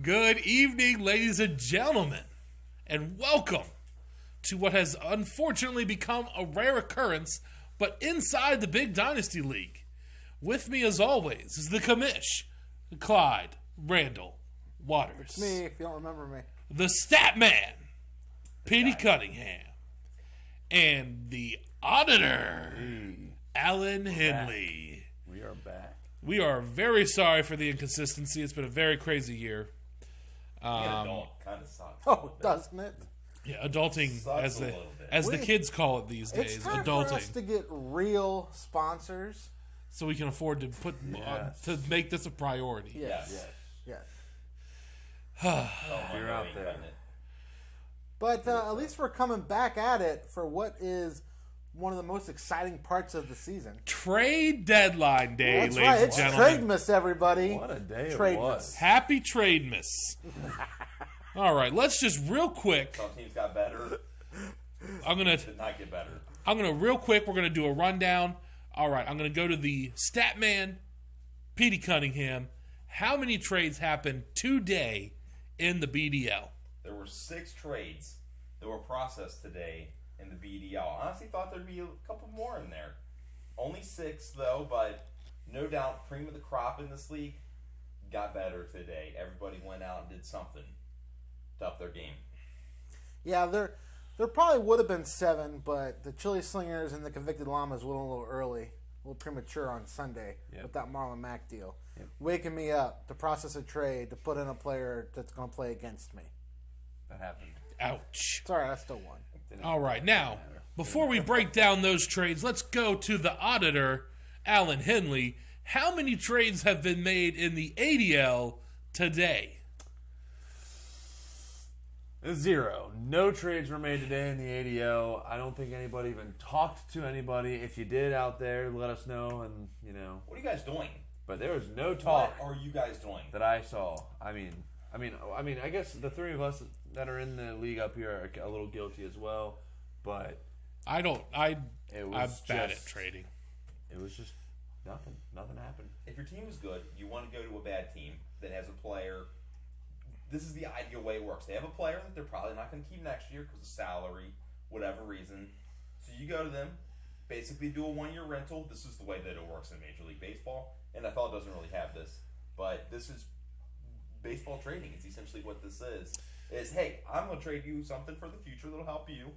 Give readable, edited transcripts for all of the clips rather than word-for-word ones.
Good evening, ladies and gentlemen, and welcome to what has unfortunately become a rare occurrence, but inside the big Dynasty League. With me, as always, is the commish, Clyde Randall Waters. Me, if you don't remember me. The stat man, Petey Cunningham. And the auditor, Alan Henley. We are back. We are very sorry for the inconsistency. It's been a very crazy year. Adult kind of sucks. Oh, doesn't it? Yeah, adulting, Sucks as the kids call it these days, It's time adulting. for us to get real sponsors. So we can afford to put to make this a priority. Yes. Yes. You're out there. But at least we're coming back at it for what is one of the most exciting parts of the season. Trade deadline day, That's ladies right. and It's gentlemen. Trademas, everybody. What a day Trademas. it was. Happy Trademas. All right, let's just real quick. Some teams got better. I'm gonna Did not get better. real quick. We're gonna do a rundown. All right, I'm gonna go to the stat man, Petey Cunningham. How many trades happened today in the BDL? There were 6 trades that were processed today in the BDL. I honestly thought there'd be a couple more in there. Only 6, though, but no doubt cream of the crop in this league got better today. Everybody went out and did something to up their game. Yeah, there probably would have been 7, but the Chili Slingers and the Convicted Llamas went a little early, a little premature on Sunday with that Marlon Mack deal. Waking me up to process a trade to put in a player that's going to play against me. That happened. Ouch. Sorry, I still won. All right, now, before we break down those trades, let's go to the auditor, Alan Henley. How many trades have been made in the ADL today? 0. No trades were made today in the ADL. I don't think anybody even talked to anybody. If you did out there, let us know. And What are you guys doing? but there was no talk What are you guys doing? that I saw. I mean, I guess the 3 of us that are in the league up here are a little guilty as well. But I'm bad at just- trading. it was just nothing. Nothing happened. If your team is good, you want to go to a bad team that has a player. This is the ideal way it works. They have a player that they're probably not going to keep next year because of salary, whatever reason. So you go to them, basically do a 1-year rental. This is the way that it works in Major League Baseball. NFL doesn't really have this, but this is baseball trading. It's essentially what this is, hey, I'm going to trade you something for the future that'll help you.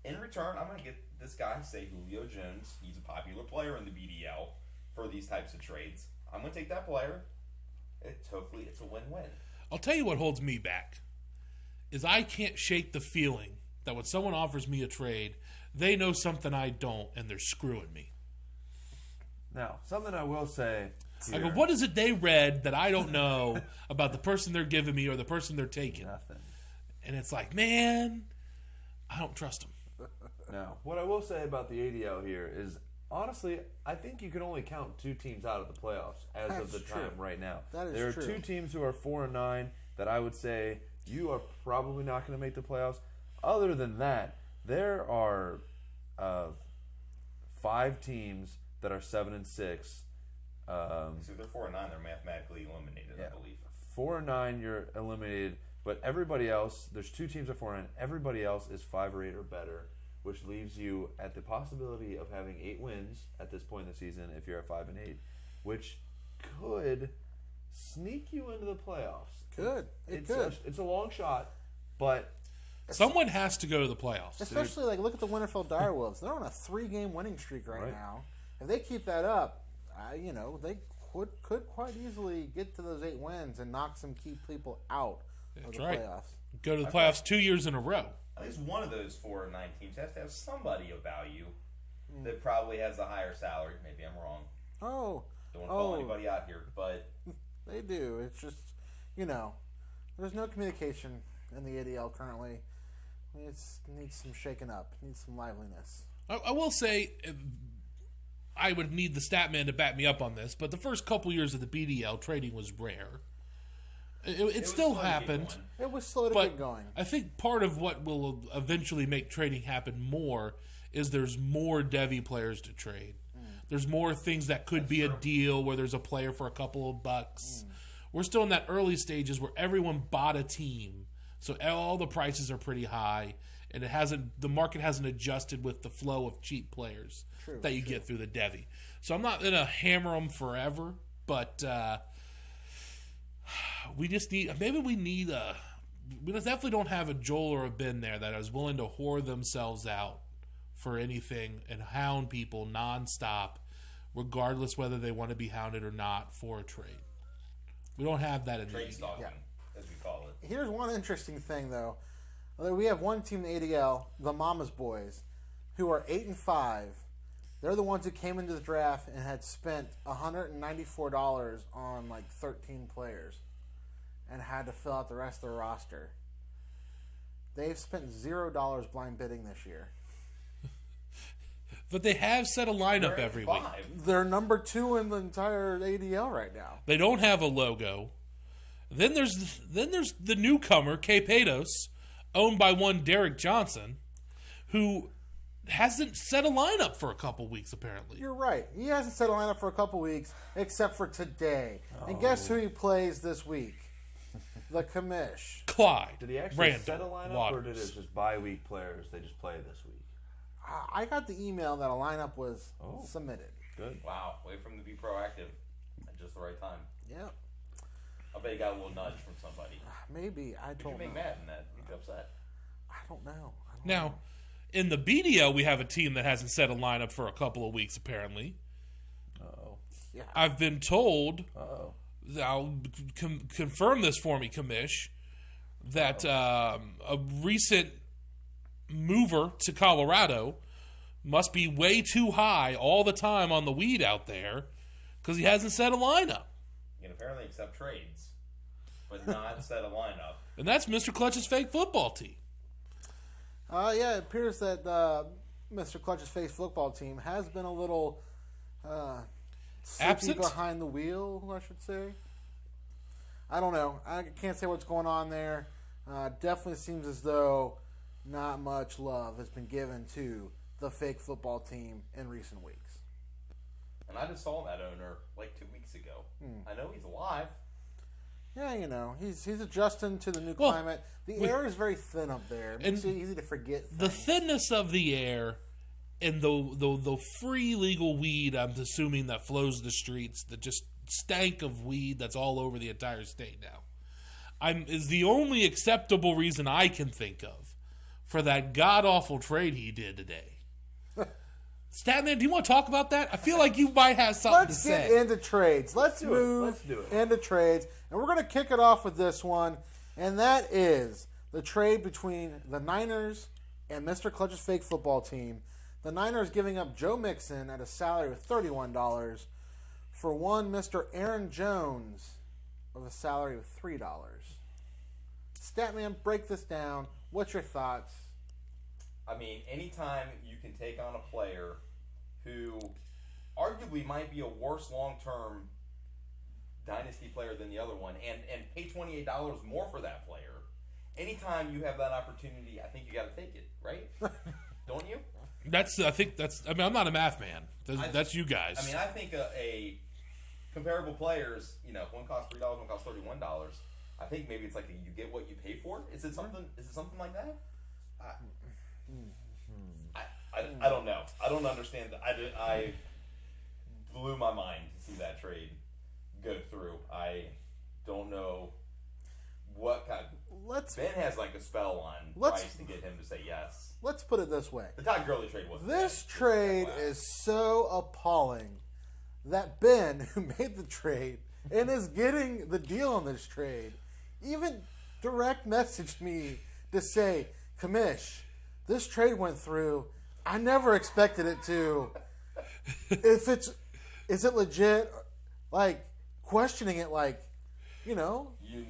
In return, I'm going to get this guy, say Julio Jones. He's a popular player in the BDL for these types of trades. I'm going to take that player. Hopefully it's a win-win. I'll tell you what holds me back is I can't shake the feeling that when someone offers me a trade, they know something I don't, and they're screwing me. Now, something I will say. I go, what is it they read that I don't know about the person they're giving me or the person they're taking? Nothing. And it's like, man, I don't trust them. Now, what I will say about the ADL here is, honestly, I think you can only count 2 teams out of the playoffs as of the time right now. That is there are true. 2 teams who are 4-9 that I would say you are probably not going to make the playoffs. Other than that, there are 5 teams that are 7-6. So if they're 4-9, they're mathematically eliminated, I believe. 4-9, you're eliminated. But everybody else, there's 2 teams at 4-9. Everybody else is 5 or 8 or better, which leaves you at the possibility of having 8 wins at this point in the season if you're at 5 and 8, which could sneak you into the playoffs. It's a long shot, but someone has to go to the playoffs. Especially look at the Winterfeld Direwolves. They're on a 3-game winning streak right now. If they keep that up, they could quite easily get to those 8 wins and knock some key people out of the playoffs. Go to the playoffs 2 years in a row. At least one of those 4 or 9 teams has to have somebody of value that probably has a higher salary. Maybe I'm wrong. Don't want to call anybody out here, but they do. It's just, there's no communication in the ADL currently. It needs some shaking up. It needs some liveliness. I will say, I would need the stat man to back me up on this, but the first couple years of the BDL, trading was rare. It still happened. It was slow to get going. I think part of what will eventually make trading happen more is there's more Devy players to trade. There's more things that could be a deal where there's a player for a couple of bucks. We're still in that early stages where everyone bought a team, so all the prices are pretty high, and the market hasn't adjusted with the flow of cheap players that you get through the Devy. So I'm not gonna hammer them forever, but we definitely don't have a Joel or a Ben there that is willing to whore themselves out for anything and hound people nonstop, regardless whether they want to be hounded or not for a trade. We don't have that in the trade stalking, as we call it. Here's one interesting thing, though. We have one team in the ADL, the Mama's Boys, who are 8-5. They're the ones who came into the draft and had spent $194 on 13 players and had to fill out the rest of their roster. They've spent $0 blind bidding this year. But they have set a lineup every week. They're number 2 in the entire ADL right now. They don't have a logo. Then there's the newcomer, K-Pados, owned by one Derek Johnson, who hasn't set a lineup for a couple weeks, apparently. You're right. He hasn't set a lineup for a couple weeks, except for today. And guess who he plays this week? The commish. Clyde. Did he actually Randall, set a lineup, Waters. or did it just bye-week players they just play this week? I got the email that a lineup was submitted. Good. Wow, wait for him to be proactive at just the right time. Yeah. I bet he got a little nudge from somebody. Maybe. I Did don't you make know. mad in that? You'd be upset. I don't know. Now, in the BDL, we have a team that hasn't set a lineup for a couple of weeks, apparently. Uh-oh. Yeah. I've been told, Uh-oh. I'll confirm this for me, Commish, that a recent mover to Colorado must be way too high all the time on the weed out there because he hasn't set a lineup. You can apparently accept trades, but not set a lineup. And that's Mr. Clutch's fake football team. Yeah, it appears that Mr. Clutch's fake football team has been a little absent behind the wheel, I should say. I don't know. I can't say what's going on there. Definitely seems as though not much love has been given to the fake football team in recent weeks. And I just saw that owner 2 weeks ago. I know he's alive. Yeah, he's adjusting to the new climate. The air is very thin up there. It makes it easy to forget things. The thinness of the air and the free legal weed, I'm assuming, that flows the streets, that just stank of weed that's all over the entire state now, is the only acceptable reason I can think of for that god-awful trade he did today. Statman, do you want to talk about that? I feel like you might have something to say. Let's get into trades. Let's move into trades. And we're going to kick it off with this one, and that is the trade between the Niners and Mr. Clutch's fake football team. The Niners giving up Joe Mixon at a salary of $31 for one Mr. Aaron Jones of a salary of $3. Statman, break this down. What's your thoughts? I mean, anytime you can take on a player who arguably might be a worse long-term Dynasty player than the other one and pay $28 more for that player, anytime you have that opportunity, I think you got to take it, right? Don't you? I'm not a math man. That's you guys. I mean, I think comparable players, if one costs $3, one costs $31, I think maybe it's like you get what you pay for. Is it something like that? I don't know. I don't understand that. I blew my mind to see that trade go through. I don't know what kind of... Ben has like a spell on Bryce to get him to say yes. Let's put it this way. The Todd Gurley trade wasn't This bad. trade is so appalling that Ben, who made the trade and is getting the deal on this trade, even direct messaged me to say, Commish, this trade went through. I never expected it to. Is it legit? Like, questioning it like,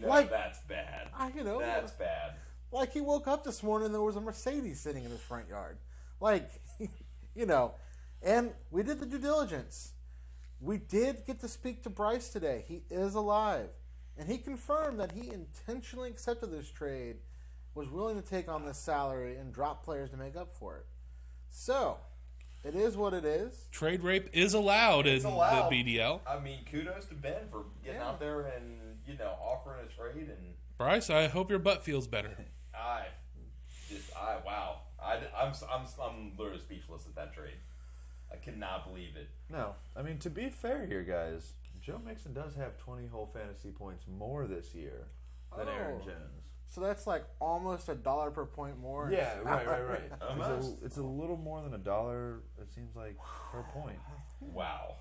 like, that's bad. That's bad. Like, he woke up this morning and there was a Mercedes sitting in his front yard. Like, and we did the due diligence. We did get to speak to Bryce today. He is alive. And he confirmed that he intentionally accepted this trade, was willing to take on this salary and drop players to make up for it. So, it is what it is. Trade rape is allowed in the BDL. I mean, kudos to Ben for getting out there and, offering a trade. And Bryce, I hope your butt feels better. Wow. I'm literally speechless at that trade. I cannot believe it. No, I mean, to be fair here, guys, Joe Mixon does have 20 whole fantasy points more this year than Aaron Jones. So that's like almost $1 per point more. Yeah, right. Almost. It's a little more than $1, it seems like, per point. Wow.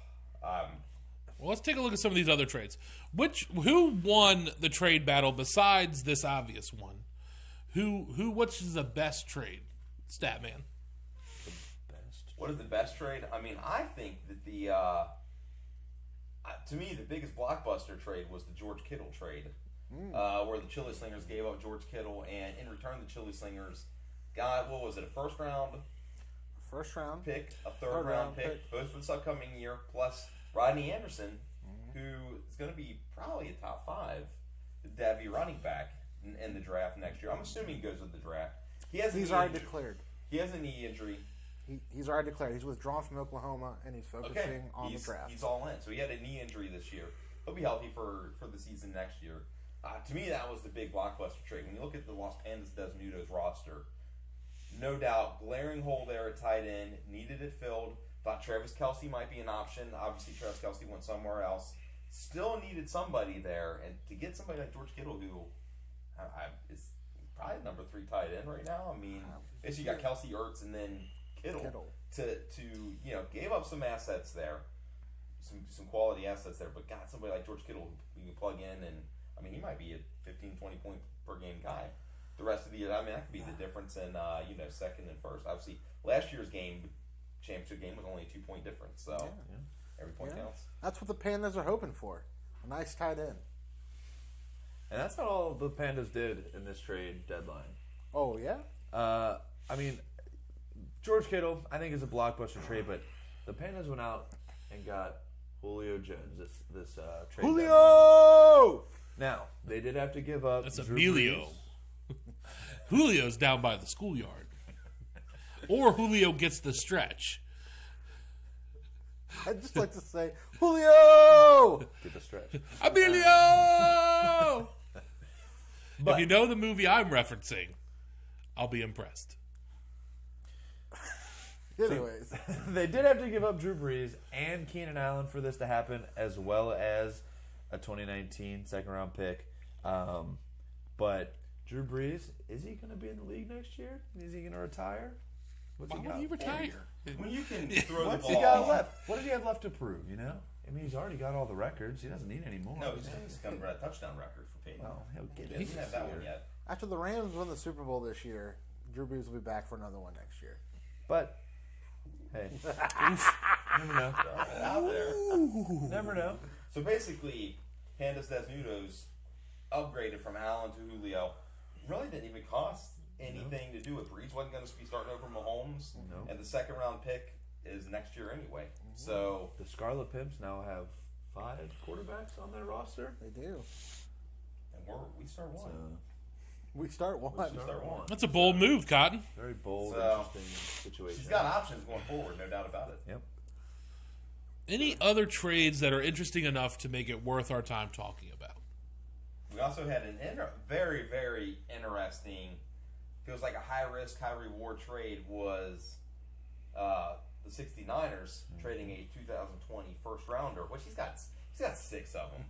Well, let's take a look at some of these other trades. Who won the trade battle besides this obvious one? Which is the best trade? Statman. What is the best trade? I mean, I think that to me, the biggest blockbuster trade was the George Kittle trade, where the Chili Slingers gave up George Kittle, and in return, the Chili Slingers got, what was it, a first round pick, a third round pick, both for this upcoming year, plus Rodney Anderson, who is going to be probably a top 5 Davy running back in the draft next year. I'm assuming he goes with the draft. He's already declared. He has a knee injury. He's already declared. He's withdrawn from Oklahoma, and he's focusing on the draft. He's all in. So he had a knee injury this year. He'll be healthy for the season next year. To me, that was the big blockbuster trade. When you look at the Los Pandas Desnudos roster, no doubt, glaring hole there at tight end. Needed it filled. Thought Travis Kelce might be an option. Obviously, Travis Kelce went somewhere else. Still needed somebody there. And to get somebody like George Kittle, who is probably number 3 tight end right now. I mean, you got Kelce, Ertz, and then Kittle. To gave up some assets there, some quality assets there, but got somebody like George Kittle who you can plug in, and I mean, he might be a 15, 20 point per game guy the rest of the year. I mean, that could be the difference in second and first. Obviously, last year's championship game was only a 2-point difference, so every point counts. That's what the Pandas are hoping for. A nice tight end. And that's not all the Pandas did in this trade deadline. Oh, yeah? I mean, George Kittle, I think, is a blockbuster trade, but the Pandas went out and got Julio Jones this trade. Julio! Now, they did have to give up. That's Emilio. Julio's down by the schoolyard. Or Julio gets the stretch. I'd just like to say, Julio! Get the stretch. Emilio! If you know the movie I'm referencing, I'll be impressed. Anyways. They did have to give up Drew Brees and Keenan Allen for this to happen, as well as a 2019 second-round pick. But Drew Brees, is he going to be in the league next year? Is he going to retire? Why would he retire? When you can throw the What's ball. he got left? What does he have left to prove, I mean, he's already got all the records. He doesn't need any more. No, he's going to a touchdown record for Peyton. Well, he'll get He it. doesn't have that one yet. After the Rams win the Super Bowl this year, Drew Brees will be back for another one next year. But, hey. Never know. Out there. Never know. So basically, Pandas Desnudos upgraded from Allen to Julio. Really didn't even cost anything to do with Brees. Wasn't going to be starting over Mahomes. No. And the second round pick is next year anyway. So The Scarlet Pimps now have 5 quarterbacks on their roster. They do. and we start one. We start one. We start one. That's a bold move, Cotton. Very bold, So, interesting situation. She's got options going forward, no doubt about it. Yep. Any other trades that are interesting enough to make it worth our time talking about? We also had an very, very interesting, feels like a high-risk, high-reward trade was the 69ers trading a 2020 first-rounder, which he's got 6 of them.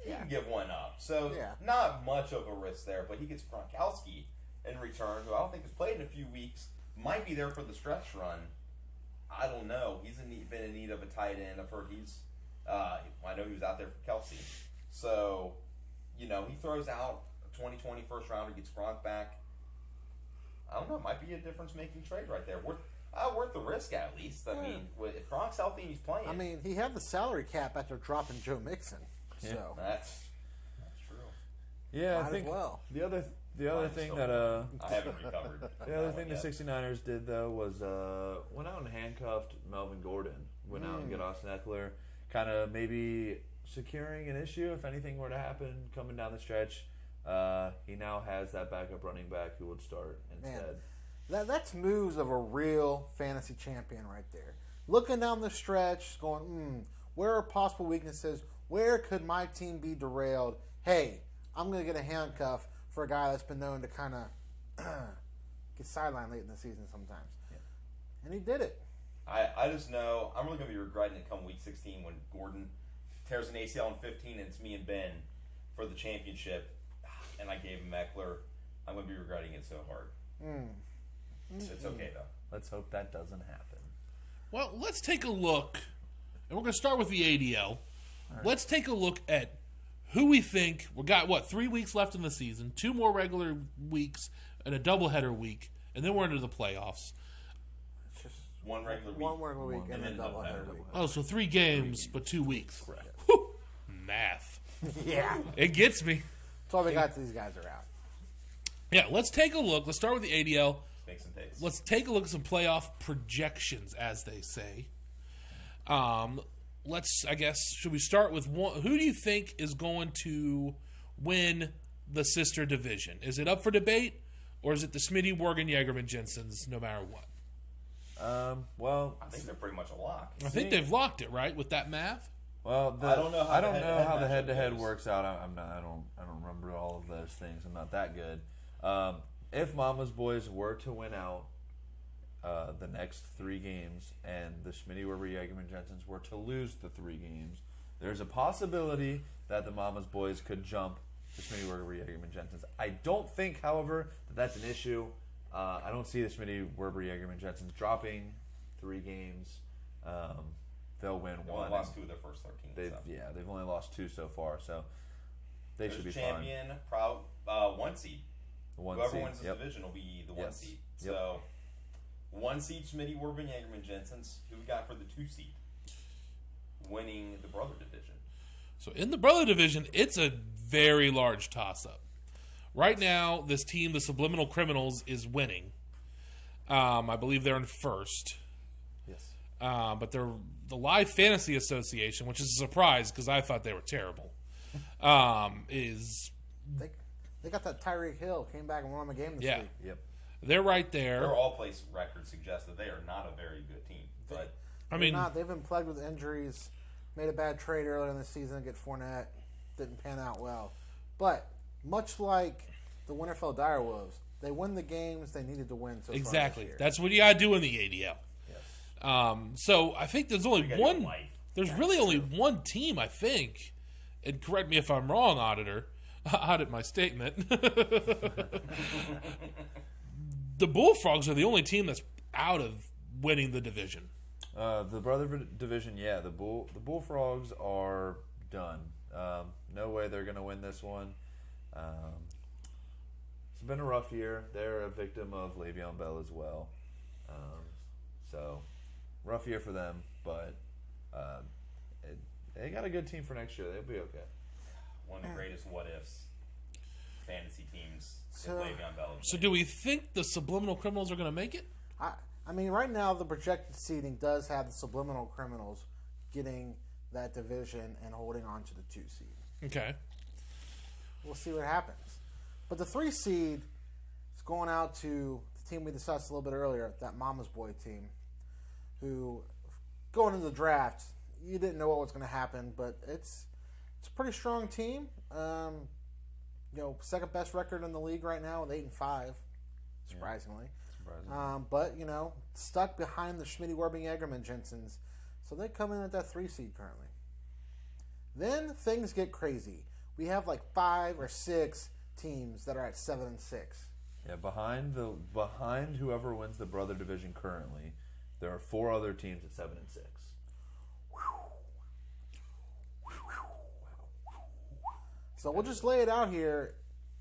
He can give one up. So not much of a risk there, but he gets Gronkowski in return, who I don't think has played in a few weeks, might be there for the stretch run. I don't know. He's been in need of a tight end. I've heard I know he was out there for Kelsey. So, he throws out a 2020 first rounder, gets Gronk back. I don't know. It might be a difference-making trade right there. Worth the risk, at least. I mean, if Gronk's healthy and he's playing. I mean, he had the salary cap after dropping Joe Mixon. Yeah. So That's true. Yeah, might I think as well. the other thing that I haven't recovered. the other thing the 69ers did though was went out and handcuffed Melvin Gordon. Went out and got Austin Eckler, kind of maybe securing an issue if anything were to happen coming down the stretch. He now has that backup running back who would start instead. Man, that's moves of a real fantasy champion right there. Looking down the stretch, going, where are possible weaknesses? Where could my team be derailed? Hey, I'm going to get a handcuff for a guy that's been known to kind of get sidelined late in the season sometimes. Yeah. And he did it. I just know I'm really going to be regretting it come week 16 when Gordon tears an ACL in 15 and it's me and Ben for the championship, and I gave him Eckler. I'm going to be regretting it so hard. It's okay, though. Let's hope that doesn't happen. Well, let's take a look, and we're going to start with the ADL. Right. Let's take a look at who we think we got. 3 weeks left in the season, 2 more regular weeks, and a doubleheader week, and then we're into the playoffs. Just one regular week, and then doubleheader week. Oh, so 3 games, but 2 weeks. Correct. Whew. Math. Yeah, it gets me. That's all we got. These guys are out. Yeah, let's take a look. Let's start with the ADL. Make some takes. Let's take a look at some playoff projections, as they say. Should we start with one? Who do you think is going to win the sister division? Is it up for debate, or is it the Smitty, Morgan, Jagerman, Jensen's, no matter what? Well, I think they're pretty much a lock. I think they've locked it, right, with that math? Well, I don't know how the head-to-head works out. I don't remember all of those things. I'm not that good. If Mama's Boys were to win out the next 3 games, and the Schmitty, Werber, Jagerman, Jensens were to lose the 3 games, there's a possibility that the Mama's Boys could jump the Schmitty, Werber, Jagerman, Jensens. I don't think, however, that that's an issue. I don't see the Schmitty, Werber, Jagerman, Jensens dropping 3 games. They'll win They one. only lost 2 of their first 13. They've only lost 2 so far, so they should be champion, fine. proud 1 seed. Whoever seed. wins this division will be the 1 Yes. seed. Yep. So 1 seed Schmitty, Werben, Jagerman, Jensens. Who we got for the 2 seed? Winning the brother division. So in the brother division, it's a very large toss-up. Right now, this team, the Subliminal Criminals, is winning. I believe they're in first. Yes. But they're the Live Fantasy Association, which is a surprise because I thought they were terrible, is... They got that Tyreek Hill, came back and won the game this week. Yep. They're right there. Their all-place record suggests that they are not a very good team. But They've been plagued with injuries. Made a bad trade earlier in the season to get Fournette. Didn't pan out well. But much like the Winterfell Direwolves, they win the games they needed to win so exactly. far this year. That's what you got to do in the ADL. Yes. So I think there's only one. There's really only true. one team, I think. And correct me if I'm wrong, auditor. Audit my statement. The Bullfrogs are the only team that's out of winning the division. The brother division, the Bullfrogs are done. No way they're going to win this one. It's been a rough year. They're a victim of Le'Veon Bell as well. So, rough year for them, but they got a good team for next year. They'll be okay. one of the greatest what-ifs fantasy teams. Le'Veon Bell. So do we think the Subliminal Criminals are going to make it? I mean, right now the projected seeding does have the Subliminal Criminals getting that division and holding on to the 2 seed. Okay. We'll see what happens. But the 3 seed is going out to the team we discussed a little bit earlier, that Mama's Boy team, who going into the draft, you didn't know what was going to happen, but it's a pretty strong team. Second best record in the league right now with 8-5, surprisingly. But stuck behind the Schmitty, Werbing, Eggerman Jensens, so they come in at that 3 seed currently. Then things get crazy. We have like 5 or 6 teams that are at 7-6. Yeah, behind whoever wins the brother division currently, there are 4 other teams at 7-6. So we'll just lay it out here.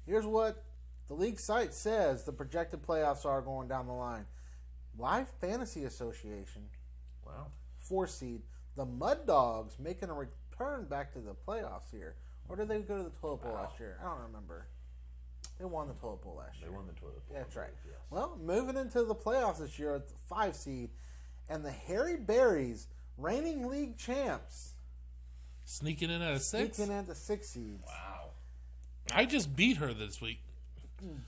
Here's what the league site says the projected playoffs are going down the line. Live Fantasy Association, Wow. 4 seed. The Mud Dogs making a return back to the playoffs here. Or did they go to the toilet bowl last year? I don't remember. They won the toilet bowl last year. They won the toilet bowl. Yeah, that's right. Yes. Well, moving into the playoffs this year at the 5 seed. And the Harry Berries, reigning league champs, Sneaking in at a 6? sneaking into 6 seeds. Wow. I just beat her this week.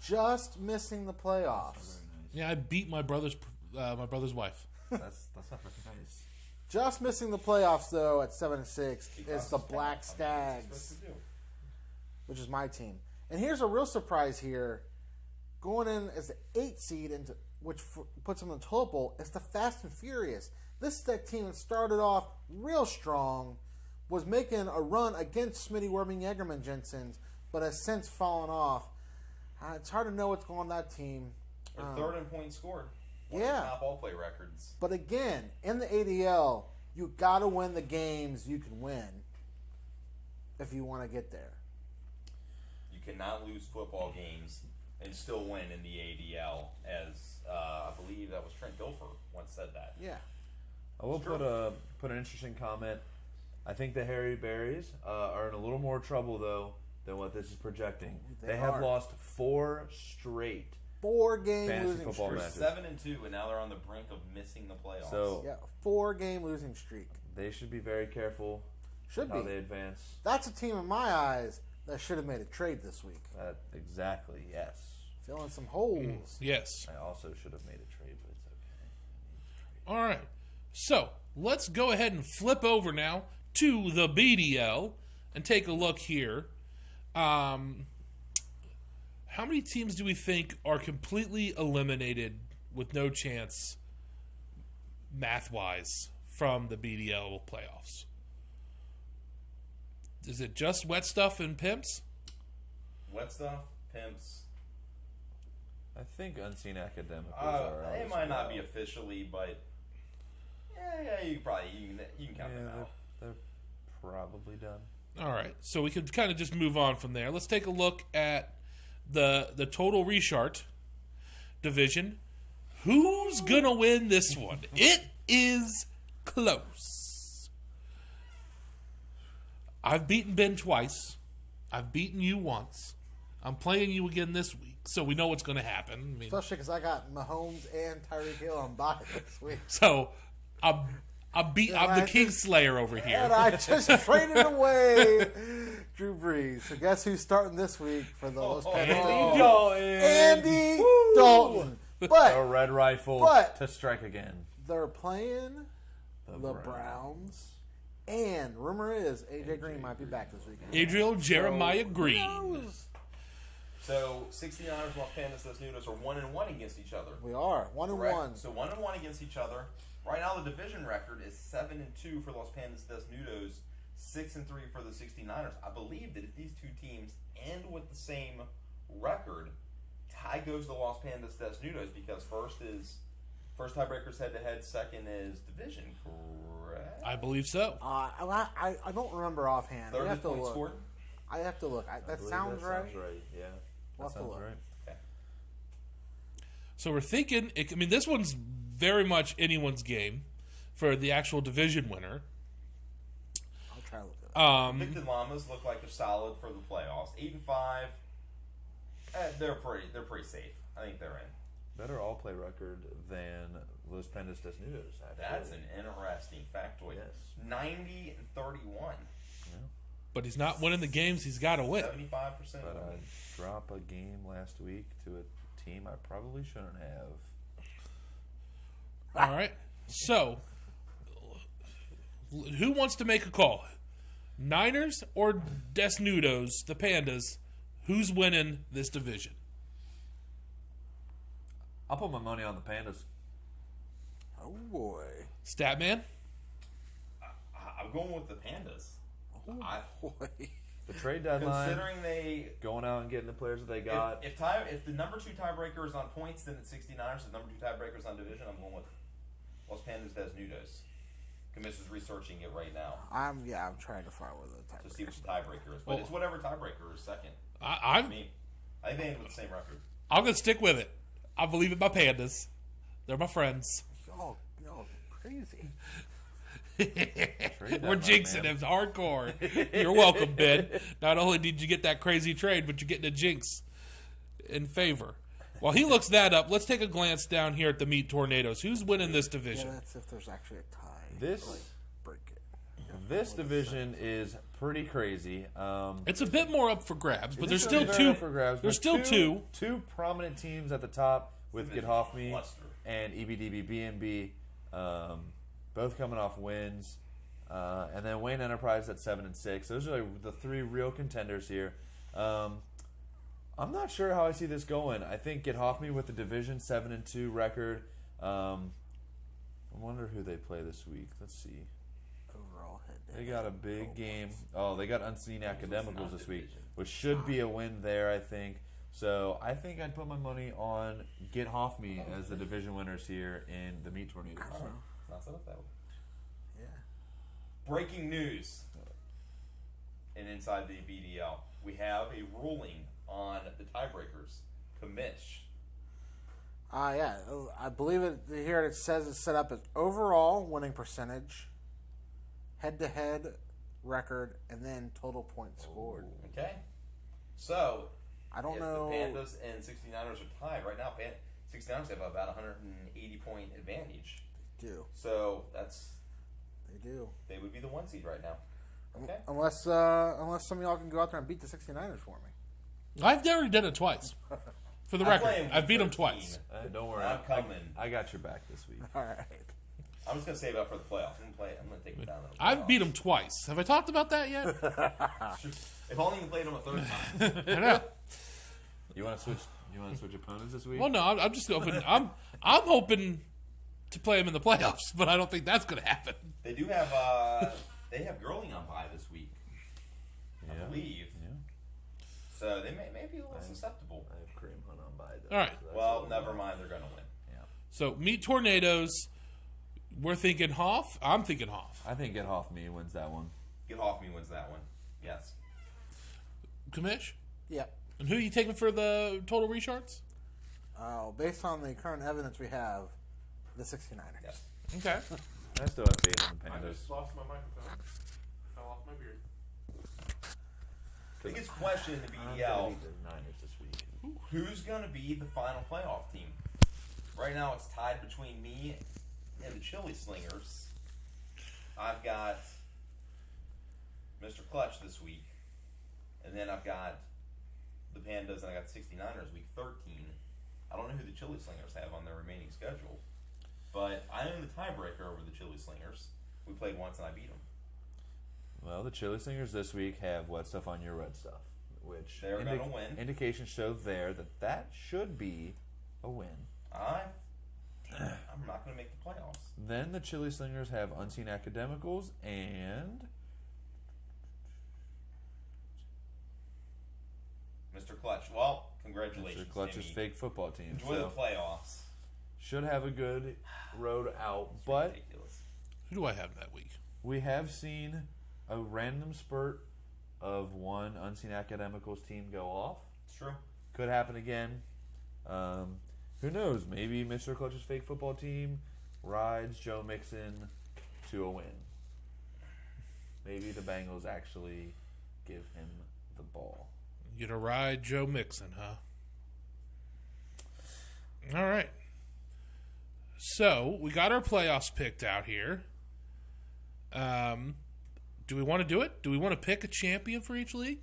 Just missing the playoffs. Yeah, I beat my brother's wife. That's not very nice. Just missing the playoffs, though, at 7-6 is the Black Supposed Stags, to do. which is my team. And here's a real surprise here. Going in as the 8 seed, which puts them in the toilet bowl, is the Fast and Furious. This is that team that started off real strong, was making a run against Smitty, Worming, Eggerman Jensens, but has since fallen off. It's hard to know what's going on that team. They're third in points scored. One of Yeah. the top all play records. But again, in the ADL, you got to win the games you can win if you want to get there. You cannot lose football games and still win in the ADL, as I believe that was Trent Dilfer once said that. Yeah. I will put an interesting comment. I think the Harry Berries are in a little more trouble, though, than what this is projecting. They have are. lost 4 straight 4-game fantasy losing football streak. matches. 7-2, and now they're on the brink of missing the playoffs. So Yeah, 4-game losing streak. they should be very careful Should how be. they advance. That's a team in my eyes that should have made a trade this week. Exactly, yes. Filling some holes. Yes. I also should have made a trade, but it's okay. All right. So let's go ahead and flip over now to the BDL and take a look here. How many teams do we think are completely eliminated with no chance, math-wise, from the BDL playoffs? Is it just Wet Stuff and Pimps? Wet Stuff, Pimps. I think Unseen Academic are They as might not well. be officially, but you can count them out. They're probably done. All right, so we could kind of just move on from there. Let's take a look at the Total Reshart division. Who's gonna win this one? It is close. I've beaten Ben twice. I've beaten you once. I'm playing you again this week, so we know what's going to happen. I mean, Especially because I got Mahomes and Tyreek Hill on bye this week. so I'm the Kingslayer over And here. I just traded away Drew Brees. So guess who's starting this week for the Los Angeles? Andy Dalton. A But red rifle but- to strike again. they're playing the Browns. And rumor is AJ Green might be back this weekend. Adriel Jeremiah Green. So 69ers, Los Pandas, Los Nudos are 1-1 against each other. We are 1-1. Correct. So 1-1 against each other. Right now, the division record is 7-2 for Los Pandas Des Nudos, 6-3 for the 69ers. I believe that if these two teams end with the same record, tie goes to Los Pandas Des Nudos because first tiebreakers head to head, second is division. Correct. I believe so. I don't remember offhand. Third I is have to points look. scored. I have to look. That believe sounds right. Sounds right. Yeah. We'll That have to sounds look. right. Okay. So we're thinking. I mean, this one's very much anyone's game for the actual division winner. I'll try to look it up. Victor Llamas look like they're solid for the playoffs. 8-5. They're pretty safe. I think they're in. Better all play record than Los Pendas Des Nudos. Actually. That's an interesting factoid. Yes. 90-31. But he's not winning the games he's got to win. 75%. But I drop a game last week to a team I probably shouldn't have. All right. So Who wants to make a call? Niners or Desnudos, the Pandas? Who's winning this division? I'll put my money on the Pandas. Oh boy. Statman? I'm going with the Pandas. Boy. The trade deadline, Considering they going out and getting the players that they got. if the number 2 tiebreaker is on points, then it's 69ers. The number 2 tiebreaker is on division. I'm going with Los Pandas Desnudos. Commission's researching it right now I'm trying to find where the to see tiebreaker. which the tiebreaker is, but it's whatever tiebreaker is second. I I'm mean, I think they end with the same record. going to stick with it. I believe in my Pandas. They're my friends. Y'all crazy. We're jinxing him hardcore. You're welcome, Ben. Not only did you get that crazy trade, but you're getting a jinx in favor. While he looks that up, let's take a glance down here at the Meat Tornadoes. Who's winning this Yeah, division? that's if there's actually a tie. This- Like, break it. This division is pretty crazy. It's a bit more up for grabs, but there's It's still very two. up for grabs, There's but still two. Two prominent teams at the top with Get Off Me Cluster. and EBDB BNB, both coming off wins. And then Wayne Enterprise at 7-6. Those are like the 3 real contenders here. I'm not sure how I see this going. I think Get Off Me with the division 7-2 record. I wonder who they play this week. Let's see. Overall head. They got a big game. Oh, they got Unseen Academicals this week, which should be a win there, I think. So I think I'd put my money on Get Off Me as the division winners here in the Meat Tornadoes. It's not set up that way. Yeah. Breaking news. And inside the BDL, we have a ruling on the tiebreakers. Commish. Yeah. I believe it here. It says it's set up as overall winning percentage, head-to-head record, and then total points scored. Okay. So, I don't if know. the Pandas and 69ers are tied right now, 69ers have about 180 point advantage. They do. So they would be the 1 seed right now. Okay. Unless some of y'all can go out there and beat the 69ers for me. I've already done it twice. For the I'm record, playing with I've beat them 13. twice. Don't worry. I'm coming. I got your back this week. All right. I'm just gonna save it up for the playoffs. I'm gonna take it down. To the I've beat playoffs. them twice. Have I talked about that yet? If only you played them a third time. I know. You want to switch? You want to switch opponents this week? Well, no, I'm just hoping. I'm hoping to play them in the playoffs, but I don't think that's going to happen. They do have they have Gurley on bye this week, I believe. Yeah. So they may be a little susceptible. I have Kareem Hunt on by though. All right. so that's Well, all never mind. They're gonna win. Yeah. So Meat Tornadoes. We're thinking Hoff. I'm thinking Hoff. I think Get Off Me wins that one. Get Off Me wins that one. Yes. Commish. Yep. And who are you taking for the total resharts? Based on the current evidence we have, the 69ers. Yes. Okay. I still have faith in the I Pandas. just lost my microphone. Fell off my beard. Biggest question in the I'm BDL: gonna beat the Niners this week. who's gonna be the final playoff team? Right now, it's tied between me and the Chili Slingers. I've got Mr. Clutch this week, and then I've got the Pandas, and I got the 69ers week 13. I don't know who the Chili Slingers have on their remaining schedule, but I am the tiebreaker over the Chili Slingers. We played once and I beat them. Well, the Chili Singers this week have Wet Stuff on Your Red Stuff, which They're gonna win. Indications show there that should be a win. I'm not going to make the playoffs. Then the Chili Slingers have Unseen Academicals and Mr. Clutch, well, congratulations. Mr. Clutch's Timmy. fake football team. Enjoy the So playoffs. should have a good road out, It's but ridiculous. Who do I have that week? we have seen a random spurt of one Unseen Academicals team go off. It's true. Could happen again. Who knows? Maybe Mr. Clutch's fake football team rides Joe Mixon to a win. Maybe the Bengals actually give him the ball. You gonna ride Joe Mixon, huh? All right. So we got our playoffs picked out here. Do we want to do it? Do we want to pick a champion for each league?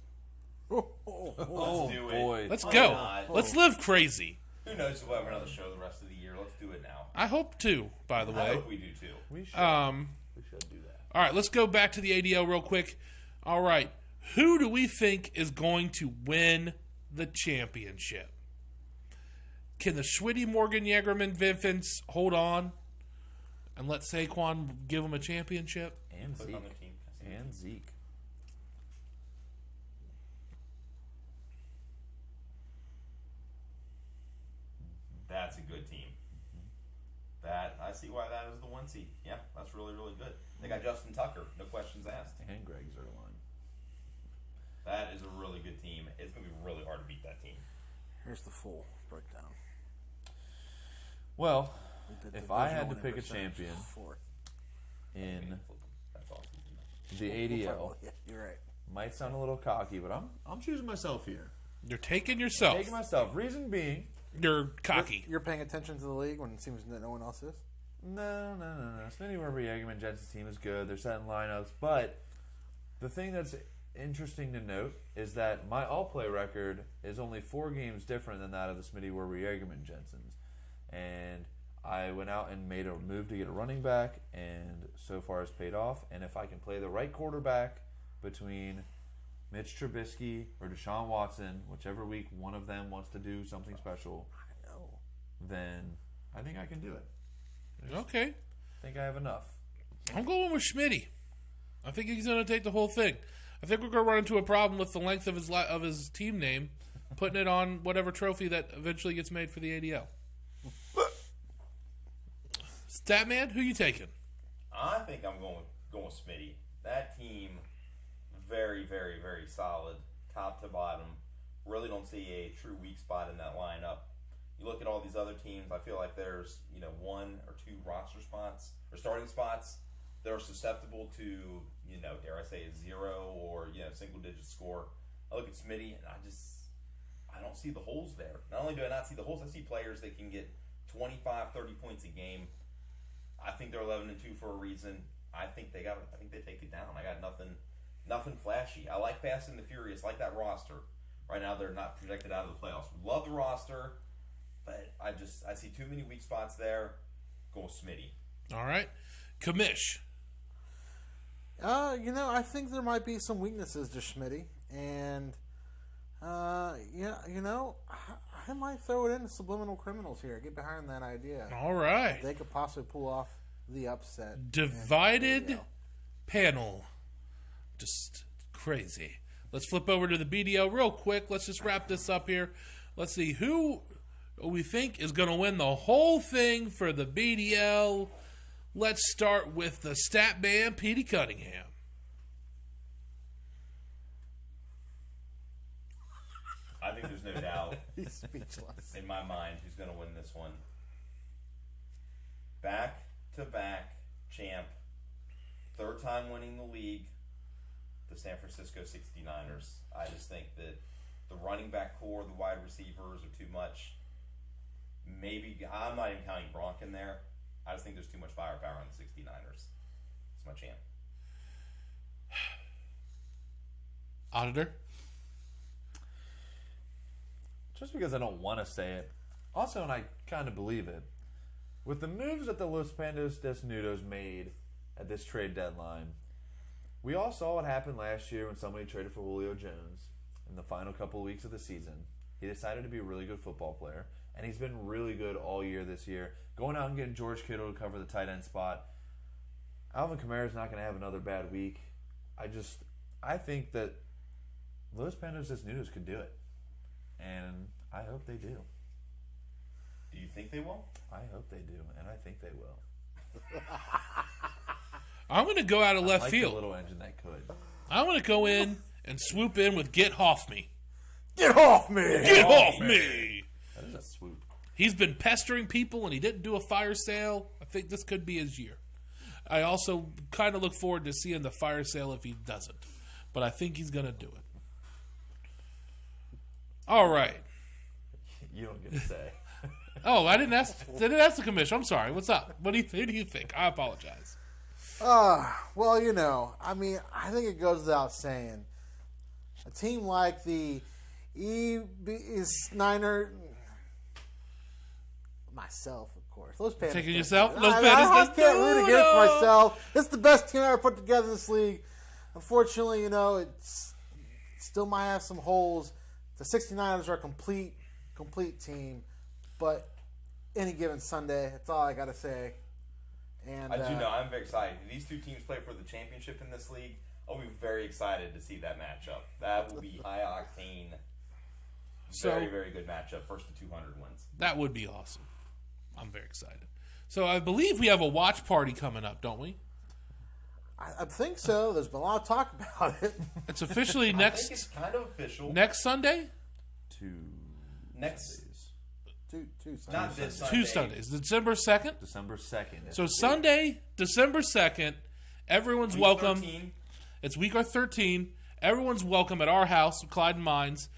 Let's do it. boy. Let's Why go. not? Let's live crazy. Who knows if we'll have another show the rest of the year. Let's do it now. I hope to, by the I way. hope we do too. We should. Um, we should do that. All right, let's go back to the ADL real quick. All right, who do we think is going to win the championship? Can the Schwitty, Morgan, Yegerman, Vince hold on and let Saquon give them a championship? And Put it Zeke. on their team. And Zeke. That's a good team. That I see why that is the 1 seed. Yeah, that's really, really good. They got Justin Tucker, no questions asked. And Greg Zerline. That is a really good team. It's going to be really hard to beat that team. Here's the full breakdown. Well, The if I divisional had to winning pick a percentage champion is fourth. in That's awesome. the ADL, Yeah, you're right. might sound a little cocky, but I'm choosing myself here. You're taking yourself. Taking myself. Reason being, You're cocky. You're paying attention to the league when it seems that no one else is? no. Smitty, Weber, Yegerman, Jensen's team is good. They're setting lineups, but the thing that's interesting to note is that my all-play record is only 4 games different than that of the Smitty, Weber, Yegerman, Jensen's. And I went out and made a move to get a running back, and so far it's paid off. And if I can play the right quarterback between Mitch Trubisky or Deshaun Watson, whichever week one of them wants to do something special, I know. then I think I can do it. Okay. I think I have enough. I'm going with Schmitty. I think he's going to take the whole thing. I think we're going to run into a problem with the length of his team name, putting it on whatever trophy that eventually gets made for the ADL. Statman, who you taking? I think I'm going with Smitty. That team, very, very, very solid, top to bottom. Really don't see a true weak spot in that lineup. You look at all these other teams, I feel like there's 1 or 2 roster spots or starting spots that are susceptible to, dare I say, a 0 or single digit score. I look at Smitty and I don't see the holes there. Not only do I not see the holes, I see players that can get 25, 30 points a game. I think they're 11-2 for a reason. I think they take it down. I got nothing flashy. I like Fast and the Furious. I like that roster. Right now they're not projected out of the playoffs. Love the roster, but I see too many weak spots there. Go with Smitty. All right. Kamish. I think there might be some weaknesses to Schmitty, and I might throw it into subliminal criminals here. Get behind that idea. All right. They could possibly pull off the upset. Divided panel. Just crazy. Let's flip over to the BDO real quick. Let's just wrap this up here. Let's see who we think is going to win the whole thing for the BDL. Let's start with the stat man, Petey Cunningham. I think there's no doubt He's speechless. in my mind who's going to win this one. Back-to-back champ. 3rd time winning the league. The San Francisco 69ers. I just think that the running back core, the wide receivers are too much. Maybe, I'm not even counting Gronk in there. I just think there's too much firepower on the 69ers. It's my champ. Auditor? Just because I don't want to say it. Also, and I kind of believe it, with the moves that the Los Pandos Desnudos made at this trade deadline, we all saw what happened last year when somebody traded for Julio Jones in the final couple of weeks of the season. He decided to be a really good football player, and he's been really good all year this year. Going out and getting George Kittle to cover the tight end spot. Alvin Kamara's not going to have another bad week. I think that Los Pandos Desnudos could do it. And I hope they do. Do you think they will? I hope they do, and I think they will. I'm going to go out of left like field. The little engine that could. I'm going to go in and swoop in with Get Off Me. Get off me! Get off me! That is a swoop. He's been pestering people, and he didn't do a fire sale. I think this could be his year. I also kind of look forward to seeing the fire sale if he doesn't. But I think he's going to do it. All right. You don't get to say. Oh, I didn't ask the commission. I'm sorry. What's up? What do you think? I apologize. Well, I think it goes without saying. A team like the Niner, myself, of course. Los Pandas. Taking can't yourself? do it. Los I Pandas. can't root against No. myself. It's the best team I ever put together in this league. Unfortunately, it still might have some holes. The 69ers are a complete team, but any given Sunday, that's all I got to say. And I do know. I'm very excited. If these two teams play for the championship in this league, I'll be very excited to see that matchup. That will be high octane. Very, very good matchup. First to 200 wins. That would be awesome. I'm very excited. So I believe we have a watch party coming up, don't we? I think so. There's been a lot of talk about it. It's officially I think it's next kind of official. Sunday? Next, Two Sundays. not this Sunday. 2 Sundays. December 2nd? December 2nd. So Sunday, December 2nd, everyone's Week welcome. 13. It's week 13. Everyone's welcome at our house, Clyde and Mines,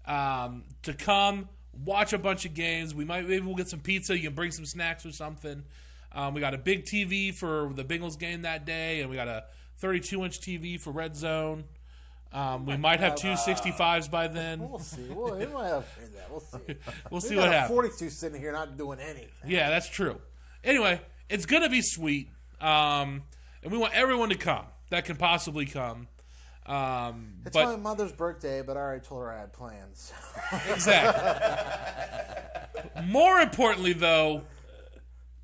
to come watch a bunch of games. Maybe we'll get some pizza. You can bring some snacks or something. We got a big TV for the Bengals game that day, and we got a 32-inch TV for Red Zone. We might have 265s by then. We'll see. We might have that. We'll see. We'll see We what got a happens. 42 sitting here not doing anything. Yeah, that's true. Anyway, it's going to be sweet. And we want everyone to come that can possibly come. It's But my mother's birthday, but I already told her I had plans. exactly. More importantly, though,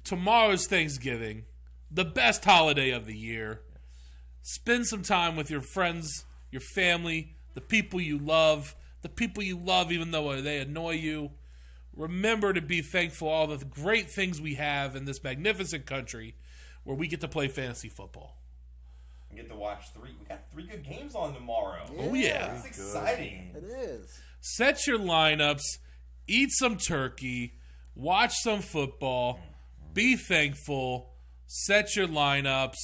tomorrow's Thanksgiving, the best holiday of the year. Spend some time with your friends, your family, the people you love even though they annoy you. Remember to be thankful for all the great things we have in this magnificent country where we get to play fantasy football. We get to watch three. We got 3 good games on tomorrow. Oh, yeah. It's exciting. It is. Set your lineups, eat some turkey, watch some football, be thankful, set your lineups.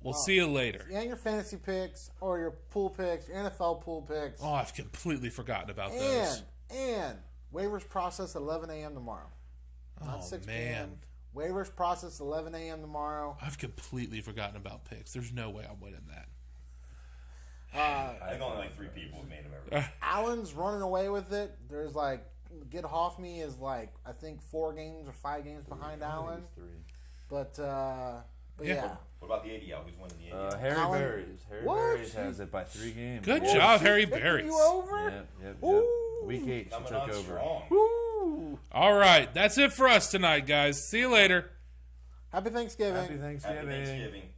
We'll see you later. And your fantasy picks or your pool picks, your NFL pool picks. Oh, I've completely forgotten about those. And waivers process at 11 a.m. tomorrow. Not 6 man. p.m. Waivers process 11 a.m. tomorrow. I've completely forgotten about picks. There's no way I'm winning that. I think only like 3 people have made them ever. Allen's running away with it. There's Get Off Me is I think 4 games or 5 games behind Allen. But yeah. What about the ADL? Who's winning the ADL? Harry Allen- Berries. Harry What? Berries has it by 3 games. Good Yeah. job, Harry Picking Berries. you over? Yep. Ooh. Week 8, she Coming took on over. strong. Woo! All right, that's it for us tonight, guys. See you later. Happy Thanksgiving. Happy Thanksgiving. Happy Thanksgiving.